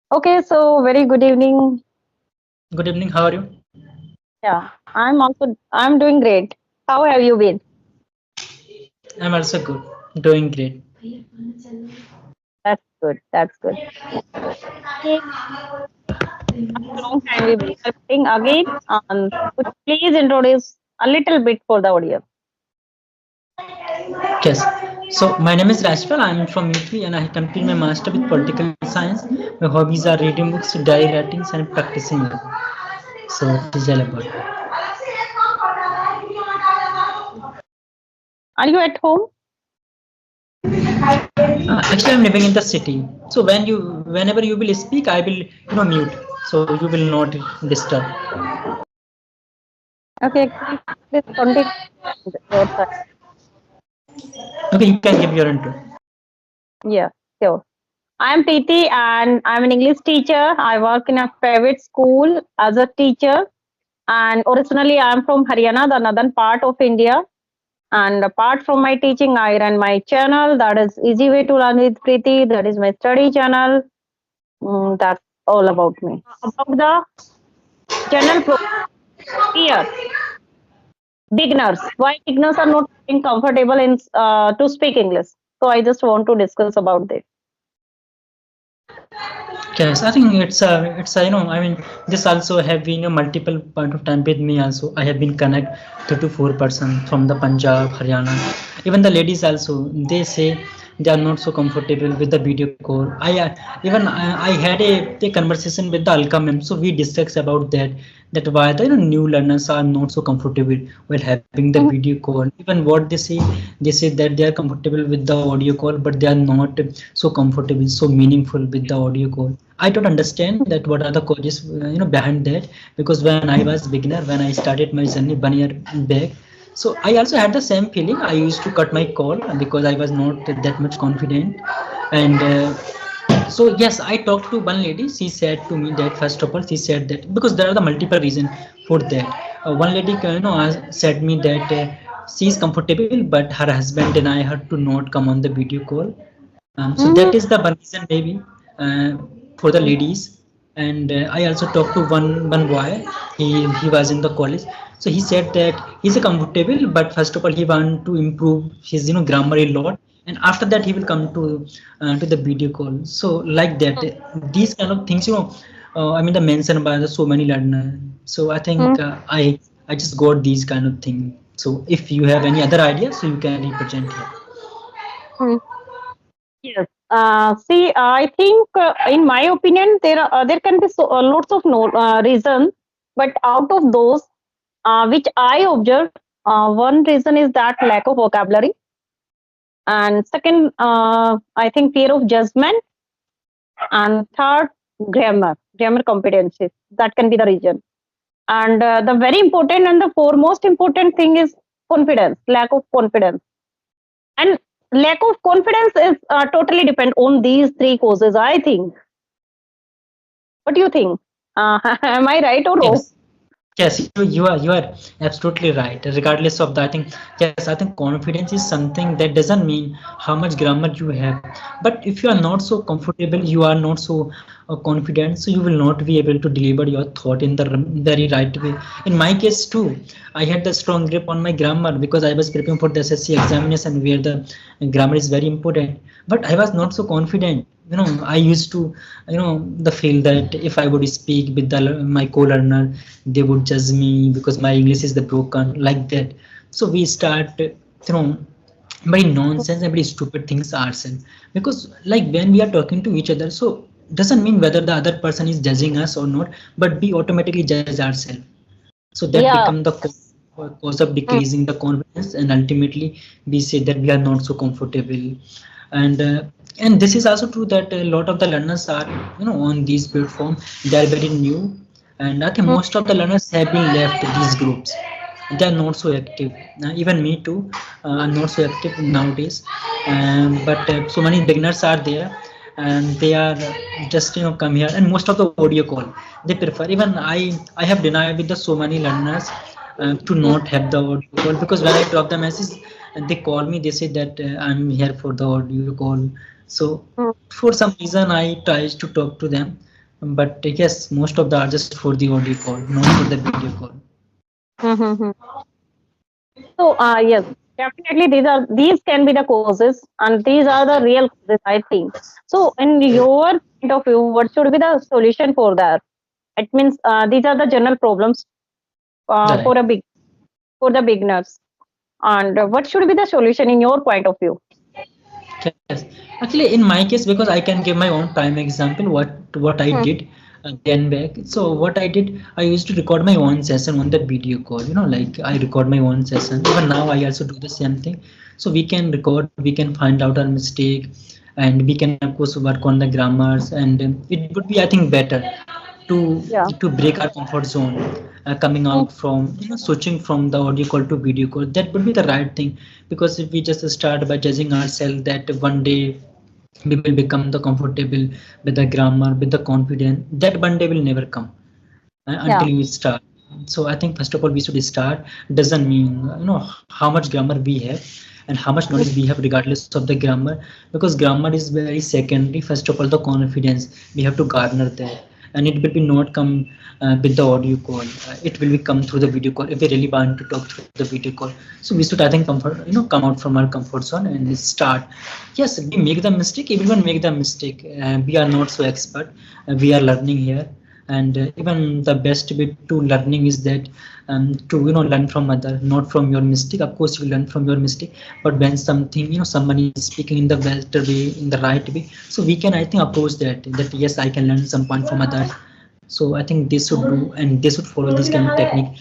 Okay, so very good evening. Good evening. How are you? Yeah, I'm doing great. How have you been? I'm also good. Doing great. That's good. That's good. Okay, after a long time we are meeting again. Could you please introduce a little bit for the audience? Yes. So my name is Rashfal. I'm from UP and I complete my master with political science. My hobbies are reading books, diary writings, and practicing yoga. So it is all about. Are you at home? Actually, I'm living in the city. So whenever you will speak, I will, mute. So you will not disturb. Okay, could you please continue your side? Okay, you can give your intro. Yeah, sure. I'm Preeti and I'm an English teacher. I work in a private school as a teacher. And originally, I'm from Haryana, the northern part of India. And apart from my teaching, I run my channel. That is Easy Way to Learn with Preeti. That is my study channel. That's all about me. About the general problem here, beginners. Why beginners are not feeling comfortable in to speak English? So I just want to discuss about this. Yes, I think it's a, I mean, this also have been a multiple point of time with me also. I have been connect 3 to 4 person from the Punjab, Haryana. Even the ladies also, they say they are not so comfortable with the video call. I had a conversation with the Alka ma'am, so we discussed about that why the new learners are not so comfortable while having the Mhm. video call. Even what they say that they are comfortable with the audio call, but they are not so comfortable, so meaningful with the audio call. I don't understand that what are the causes behind that, because when I was beginner, when I started my journey 1 year back, so I also had the same feeling. I used to cut my call because I was not that much confident. And so yes, I talked to one lady. She said to me that first of all, she said that because there are the multiple reasons for that. One lady, said me that she is comfortable, but her husband deny her to not come on the video call. So that Mhm. is the one reason maybe uh, for the ladies. And I also talked to one boy. He was in the college. So he said that he's a comfortable, but first of all he want to improve his grammar a lot, and after that he will come to the video call. So like that, these kind of things, I mean the mentioned by the so many learner. So I think Mhm. I just got these kind of thing. So if you have any other ideas, so you can represent here. Mhm. Yes. See, I think, in my opinion, there can be lots of no, reasons, but out of those, which I observed, one reason is that lack of vocabulary, and second, I think fear of judgment, and third, grammar competencies. That can be the reason. And the very important and the foremost important thing is confidence, lack of confidence. And lack of confidence is totally depend on these three causes, I think. What do you think? Am I right or wrong? Yes. Yes, you are absolutely right. Regardless of that, I think yes, I think confidence is something that doesn't mean how much grammar you have. But if you are not so comfortable, you are not so confident, so you will not be able to deliver your thought in the very right way. In my case too, I had the strong grip on my grammar because I was preparing for the SSC examination where the grammar is very important. But I was not so confident. I used to, the feel that if I would speak with my co-learner, they would judge me because my English is the broken like that. So we start, very nonsense and very stupid things ourselves, because like when we are talking to each other, so doesn't mean whether the other person is judging us or not, but we automatically judge ourselves. So that Yeah. become the cause of Mm, decreasing the confidence, and ultimately we say that we are not so comfortable. And uh, and this is also true that a lot of the learners are, on these platform, they are very new, and I think mm, most of the learners have been left these groups. They are not so active. Even me too, I'm not so active nowadays. But so many beginners are there, and they are just come here, and most of the audio call they prefer. Even I have denied with the so many learners to mm, not have the audio call, because when I drop the message and they call me, they say that I'm here for the audio call. So mm, for some reason I try to talk to them, But yes, most of the are just for the audio call, not for the video call. Mm-hmm. So, yes, definitely these can be the causes, and these are the real causes, I think. So, in your point of view, what should be the solution for that? It means these are the general problems Right. for the beginners, and what should be the solution in your point of view? Yes, actually, in my case, because I can give my own time example, what I Hmm. did then back. So what I did, I used to record my own session on that video call. Like I record my own session. Even now, I also do the same thing. So we can record, we can find out our mistake, and we can of course work on the grammars, and it would be I think better to Yeah. to break our comfort zone, coming Hmm. out from switching from the audio call to video call. That would be the right thing, because if we just start by judging ourselves that one day we will become the comfortable with the grammar, with the confidence, that one day will never come Yeah. until you start. So I think first of all we should start. Doesn't mean how much grammar we have and how much knowledge we have regardless of the grammar, because grammar is very secondary. First of all, the confidence we have to garner there, and it will be not come with the audio call. It will be come through the video call if we really want to talk through the video call. So we should I think comfort come out from our comfort zone and start. Yes, we make the mistake, everyone make the mistake. We are not so expert, we are learning here. And even the best way to learning is that to learn from other, not from your mistake. Of course you learn from your mistake, but when something someone is speaking in the better way, in the right way, so we can I think approach that yes, I can learn some point from others. So I think they should do, and they should follow this kind of technique,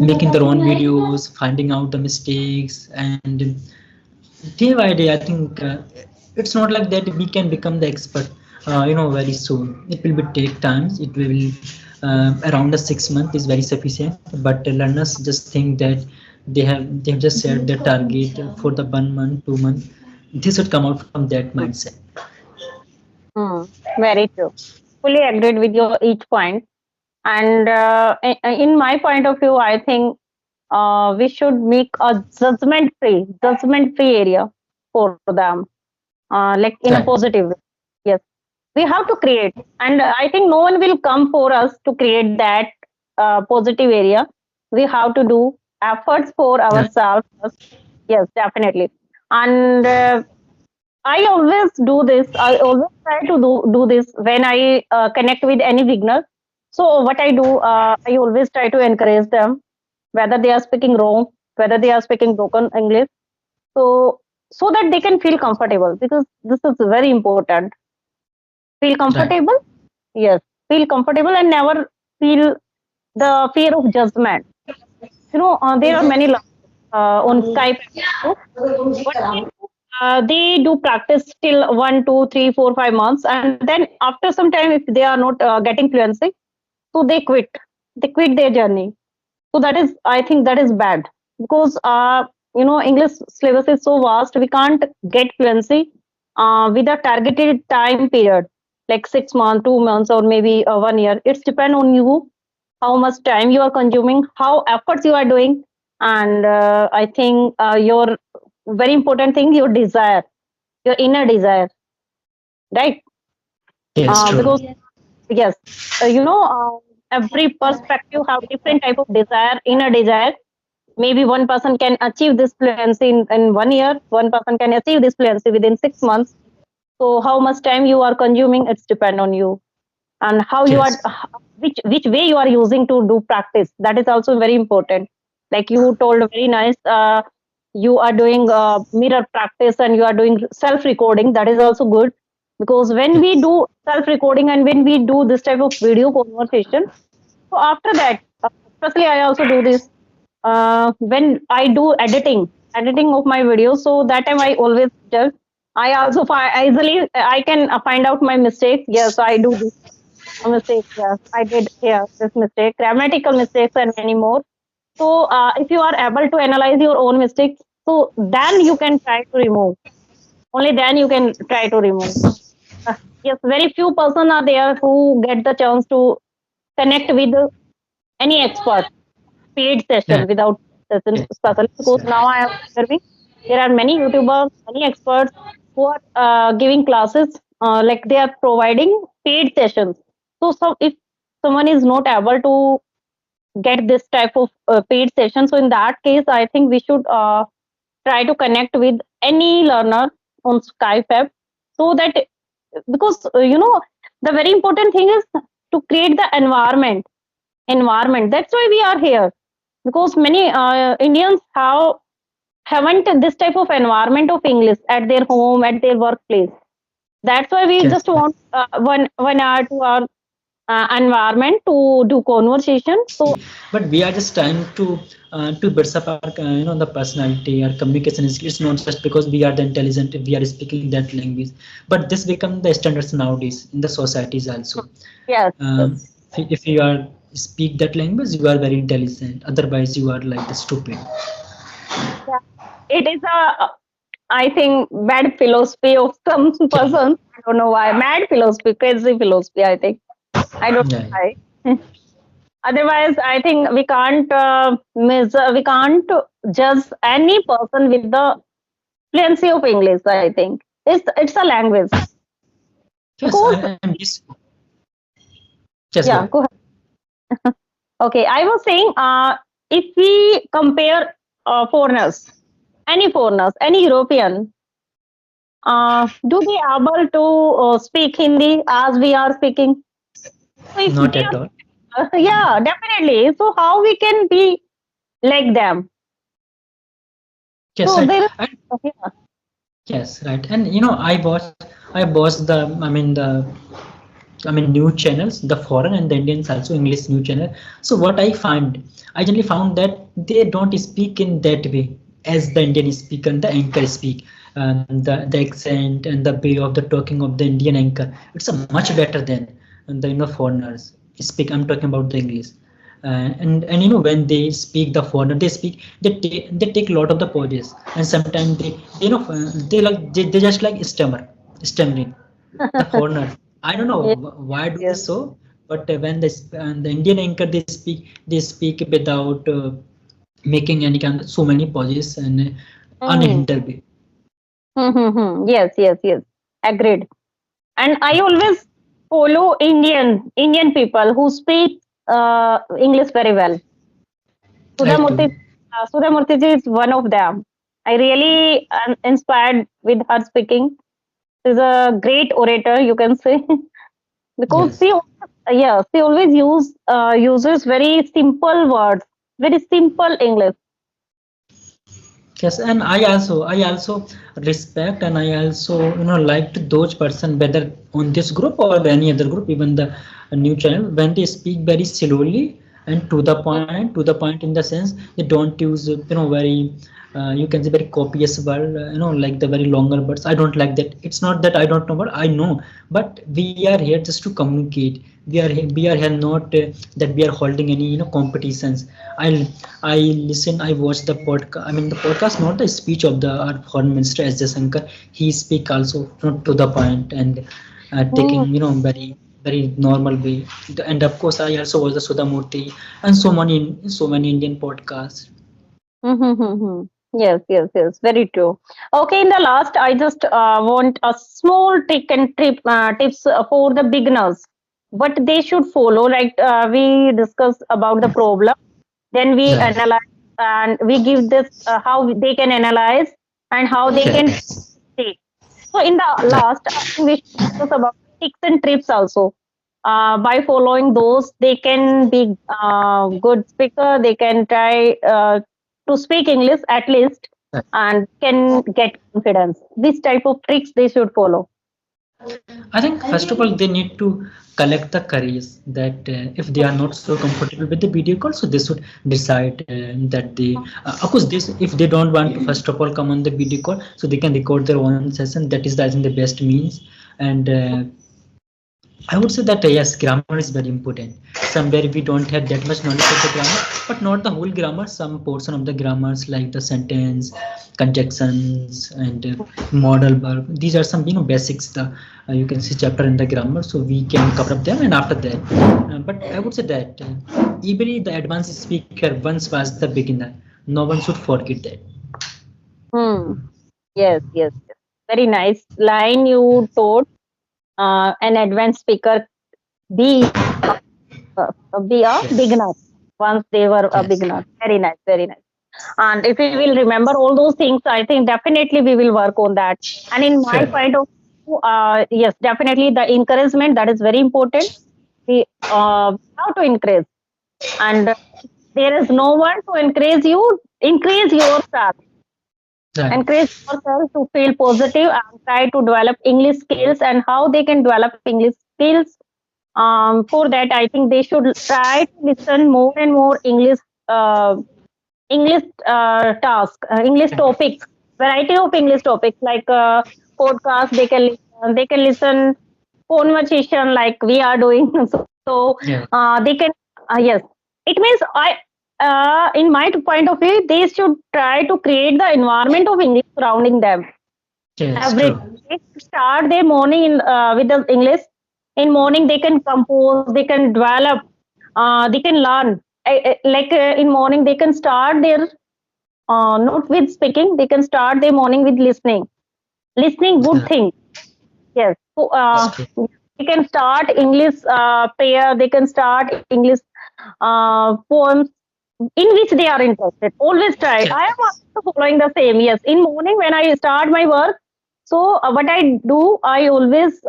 making their own videos, finding out the mistakes, and day by day I think it's not like that we can become the expert very soon. It will be take times. It will around the 6 months is very sufficient, but learners just think that they have just set their target for the 1 month, 2 month. They should come out from that mindset. Hmm. Very true. Fully agreed with your each point. And in my point of view, I think we should make a judgment free area for them, like in a Right. positive way. Yes, we have to create, and I think no one will come for us to create that positive area. We have to do efforts for Right. ourselves first. Yes, definitely. And I always do this. I always try to do this when I connect with any beginner. So what I do, I always try to encourage them, whether they are speaking wrong, whether they are speaking broken English, so so that they can feel comfortable, because this is very important. Feel Right. comfortable, yes, feel comfortable, and never feel the fear of judgment. There are many on Skype. What they do, they do practice till 1, 2, 3, 4, 5 months, and then after some time, if they are not getting fluency, so they quit. They quit their journey. So that is, I think, that is bad, because English syllabus is so vast. We can't get fluency with a targeted time period, like 6 months, 2 months, or maybe 1 year. It's depend on you, how much time you are consuming, how efforts you are doing, and I think your very important thing, your desire, your inner desire, right? Yes, true. Because yes, every perspective have different type of desire, inner desire. Maybe one person can achieve this fluency in 1 year, one person can achieve this fluency within 6 months. So how much time you are consuming, it's depend on you, and how you are, Yes. which way you are using to do practice, that is also very important. Like you told, very nice, you are doing mirror practice, and you are doing self recording, that is also good. Because when we Yes. do self recording and when we do this type of video conversation, so after that, especially I also do this when I do editing of my videos. So that time I always judge. I also easily I can find out my mistakes. Yes, I do this mistake. Yes, I did here this mistake, grammatical mistakes, and many more. So if you are able to analyze your own mistakes, so then you can try to remove. Only then you can try to remove. Uh, yes, very few person are there who get the chance to connect with any expert paid Right. session without session, Yes. especially because now I am observing there are many YouTubers, many experts who are giving classes, like they are providing paid sessions. So if someone is not able to get this type of paid session, so in that case, I think we should try to connect with any learner on Skype app, so that, because the very important thing is to create the environment. That's why we are here, because many Indians haven't this type of environment of English at their home, at their workplace. That's why we Yes, just want 1 hour, 2 hour environment to do conversation. So but we are just trying to build up our the personality, our communication is. It's not just because we are the intelligent, we are speaking that language, but this become the standards nowadays in the societies also. yes, um, yes, if you are speak that language, you are very intelligent, otherwise you are like stupid. yeah. It is a, I think, bad philosophy of some Yeah, persons. I don't know why. Mad philosophy, crazy philosophy, I think. I don't yeah. know why. Otherwise, I think we can't we can't judge any person with the fluency of English. I think it's a language, Yes, because and this. Just go yeah. ahead. Go ahead. Okay, I was saying, if we compare foreigners, any foreigners, any European, do they able to speak Hindi as we are speaking? So if Not they at all. are, yeah, definitely. So how we can be like them? Yes, So right. there is, And yeah. yes, right. And I watch the, news channels, the foreign and the Indians also English news channel. So what I generally found that they don't speak in that way as the Indian speak and the anchor speak. The accent and the way of the talking of the Indian anchor, it's a much better than the foreigners speak. I'm talking about the English. And when they speak, the foreigner they speak, they take a lot of the pauses, and sometimes they just like stammering the foreigner. I don't know Yes, why do they yes. so, but when the Indian anchor they speak without making any kind of so many pauses and Mm. uninterrupted. Mm-hmm. Yes, yes, yes. Agreed. And I always follow Indian people who speak English very well. I too. Sudha Murthy ji is one of them. I really am inspired with her speaking. She's a great orator, you can say, because Yes. she always uses very simple words, very simple English. Yes, and I also respect, and I also like to those person, whether on this group or any other group, even the new channel, when they speak very slowly and to the point in the sense they don't use very you can say very copious word, like the very longer words. I don't like that. It's not that I don't know what I know, but we are here just to communicate. We are here not that we are holding any competitions. I listen. I watch the podcast. I mean the podcast, not the speech of the our foreign minister S. Jaishankar. He speak also to the point and taking Mm. very normal way. And of course, I also watch the Sudha Murthy and so many Indian podcasts. Mm-hmm. Yes, yes, yes, very true. Okay, in the last, I just want a small trick and tips for the beginners. What they should follow, like we discussed about the problem, then we Right. analyze and we give this how they can analyze and how they can Yes. take. So in the Right. last, I think we should discuss about tips and trips also. By following those, they can be good speaker. They can try to speak English at least, Right. and can get confidence. This type of tricks they should follow. I think first of all they need to collect the courage that if they are not so comfortable with the video call, so they should decide that they of course this if they don't want to first of all come on the video call, so they can record their own session. That is I think the best means. And I would say that yes, grammar is very important. Somewhere we don't have that much knowledge of the grammar, but not the whole grammar. Some portion of the grammars, like the sentence, conjunctions, and modal verb. These are some basics. The you can see chapter in the grammar, so we can cover up them. And after that, but I would say that even the advanced speaker once was the beginner. No one should forget that. Hmm. Yes, yes, yes. Very nice line you told. an advanced speaker be be a Yes. beginner once they were a Yes. beginner. Very nice, very nice. And if we will remember all those things, I think definitely we will work on that. And in my Sure. point of view, yes, definitely the encouragement that is very important. We have to encourage, and there is no one to encourage you. Increase yourself. Right. Encourage yourself to feel positive and try to develop English skills and how they can develop English skills. For that, I think they should try to listen more and more uh, English English topics, variety of English topics like podcast. They can listen conversation like we are doing. So Yeah. they can yes. It means in my point of view, they should try to create the environment of English surrounding them. Yes. Every True. they start their morning with the English. In morning, they can compose, they can develop, they can learn. In morning, they can start their not with speaking. They can start their morning with listening. Listening good Yeah. things. Yes. So Yes. True. they can start English prayer. They can start English poems in which they are interested. Always try. I am Yes. also following the same. Yes. In morning when I start my work, so what I do, I always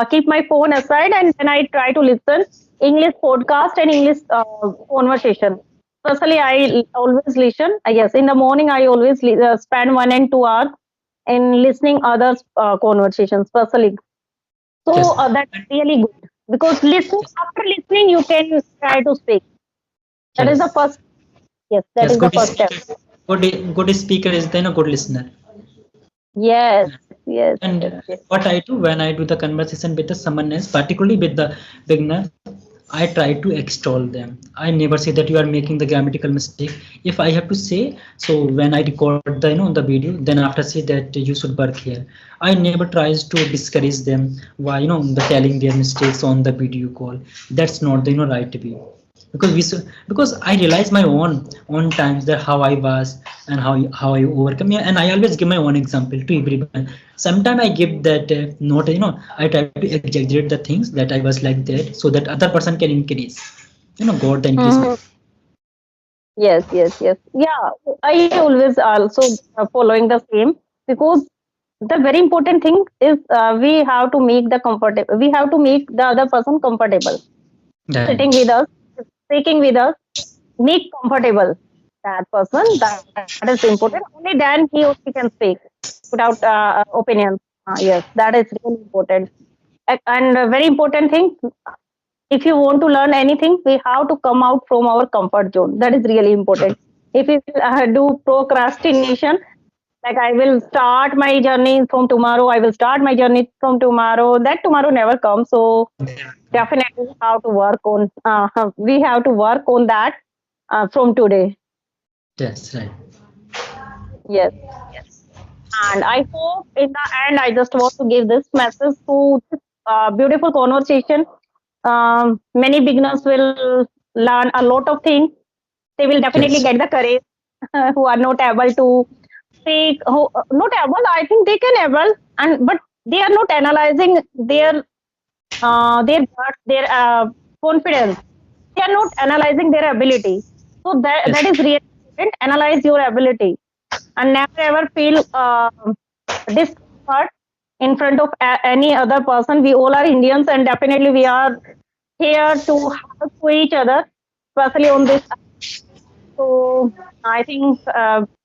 keep my phone aside and then I try to listen English podcast and English conversation. Personally, I always listen. Yes, in the morning I always spend 1 and 2 hours in listening others' conversations. Personally, so Yes. that's really good because listen Yes. after listening you can try to speak. That is the Yes. first. Yes, that Yes. is the Good first step. speaker. Good speaker is then a good listener. Yes, yes, And yes, yes. what I do when I do the conversation with the someone else, particularly with the beginner, I try to extol them. I never say that you are making the grammatical mistake. If I have to say, so when I record the the video, then after say that you should work here. I never tries to discourage them why the telling their mistakes on the video call. That's not the right way, because I realize my own times that how I was and how I overcome. Yeah, and I always give my own example to everyone. Sometimes I give that not I try to exaggerate the things that I was like that so that other person can increase, God the increase me. Mhm. Yes, yes, yes. Yeah, I always also following the same because the very important thing is we have to make the comfortable. We have to make the other person comfortable. Right. Sitting with us, speaking with us, make comfortable that person. That is important. Only then he or she can speak without opinions. Yes, that is really important. And a very important thing, if you want to learn anything, we have to come out from our comfort zone. That is really important. If we do procrastination, like I will start my journey from tomorrow, I will start my journey from tomorrow, that tomorrow never comes. So definitely have to work on, we have to work on that from today. Yes. Right. Yes. And I hope in the end, I just want to give this message to this beautiful conversation. Many beginners will learn a lot of things. They will definitely Yes. get the courage who are not able to speak, who not able. I think they can able, and but they are not analyzing their guts, their confidence. They are not analyzing their ability. So that Yes. is really important. Analyze your ability and never ever feel discomfort in front of any other person. We all are Indians, and definitely we are here to help to each other, especially on this. So I think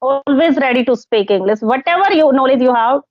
always ready to speak English. Whatever you knowledge you have,